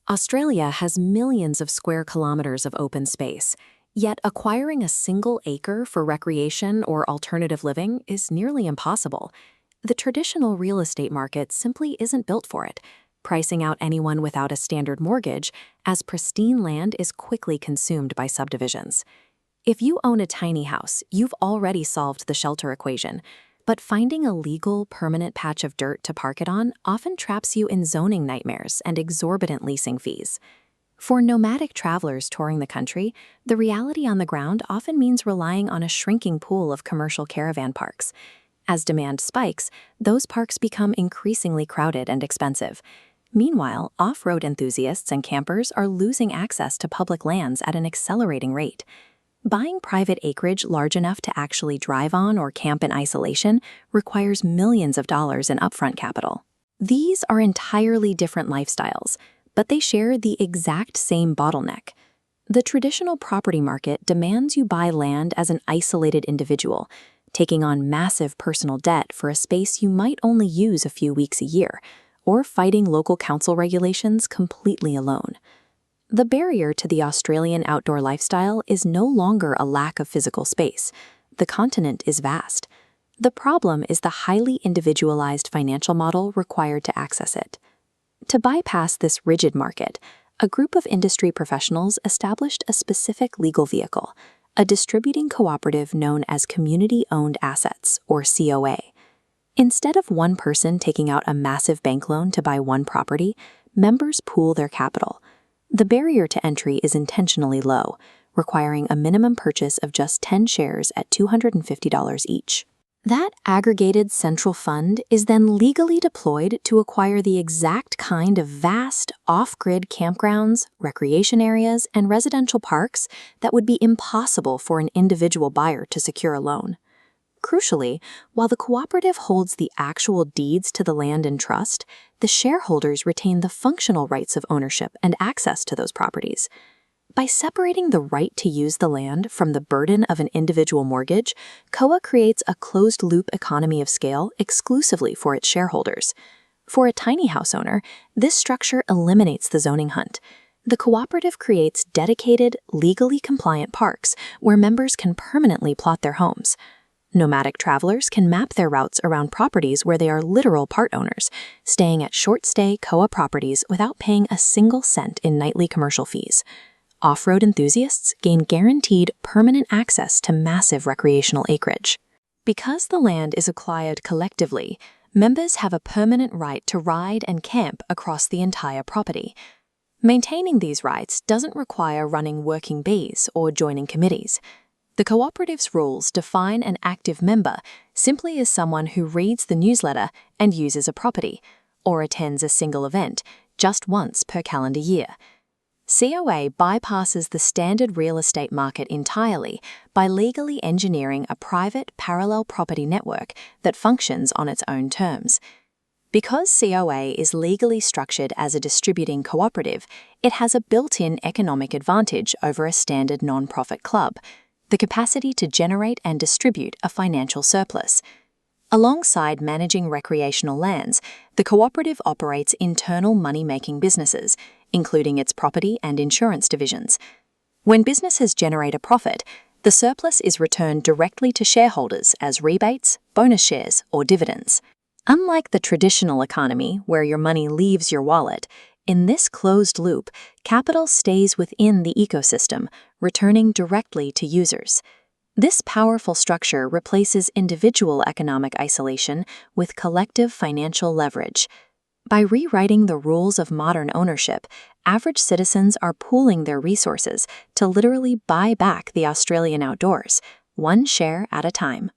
Australia has millions of square kilometers of open space, yet acquiring a single acre for recreation or alternative living is nearly impossible. The traditional real estate market simply isn't built for it, pricing out anyone without a standard mortgage, as pristine land is quickly consumed by subdivisions. If you own a tiny house, you've already solved the shelter equation. But finding a legal, permanent patch of dirt to park it on often traps you in zoning nightmares and exorbitant leasing fees. For nomadic travelers touring the country, the reality on the ground often means relying on a shrinking pool of commercial caravan parks. As demand spikes, those parks become increasingly crowded and expensive. Meanwhile, off-road enthusiasts and campers are losing access to public lands at an accelerating rate. Buying private acreage large enough to actually drive on or camp in isolation requires millions of dollars in upfront capital. These are entirely different lifestyles, but they share the exact same bottleneck. The traditional property market demands you buy land as an isolated individual, taking on massive personal debt for a space you might only use a few weeks a year, or fighting local council regulations completely alone. The barrier to the Australian outdoor lifestyle is no longer a lack of physical space. The continent is vast. The problem is the highly individualized financial model required to access it. To bypass this rigid market, a group of industry professionals established a specific legal vehicle, a distributing cooperative known as Community-Owned Assets, or COA. Instead of one person taking out a massive bank loan to buy one property, members pool their capital. The barrier to entry is intentionally low, requiring a minimum purchase of just 10 shares at $250 each. That aggregated central fund is then legally deployed to acquire the exact kind of vast, off-grid campgrounds, recreation areas, and residential parks that would be impossible for an individual buyer to secure alone. Crucially, while the cooperative holds the actual deeds to the land in trust, the shareholders retain the functional rights of ownership and access to those properties. By separating the right to use the land from the burden of an individual mortgage, COA creates a closed-loop economy of scale exclusively for its shareholders. For a tiny house owner, this structure eliminates the zoning hunt. The cooperative creates dedicated, legally compliant parks where members can permanently plot their homes. Nomadic travelers can map their routes around properties where they are literal part owners, staying at short-stay COA properties without paying a single cent in nightly commercial fees. Off-road enthusiasts gain guaranteed permanent access to massive recreational acreage. Because the land is acquired collectively, members have a permanent right to ride and camp across the entire property. Maintaining these rights doesn't require running working bees or joining committees. The cooperative's rules define an active member simply as someone who reads the newsletter and uses a property, or attends a single event just once per calendar year. COA bypasses the standard real estate market entirely by legally engineering a private parallel property network that functions on its own terms. Because COA is legally structured as a distributing cooperative, it has a built-in economic advantage over a standard non-profit club: the capacity to generate and distribute a financial surplus. Alongside managing recreational lands, the cooperative operates internal money-making businesses, including its property and insurance divisions. When businesses generate a profit, the surplus is returned directly to shareholders as rebates, bonus shares, or dividends. Unlike the traditional economy, where your money leaves your wallet, in this closed loop, capital stays within the ecosystem, returning directly to users. This powerful structure replaces individual economic isolation with collective financial leverage. By rewriting the rules of modern ownership, average citizens are pooling their resources to literally buy back the Australian outdoors, one share at a time.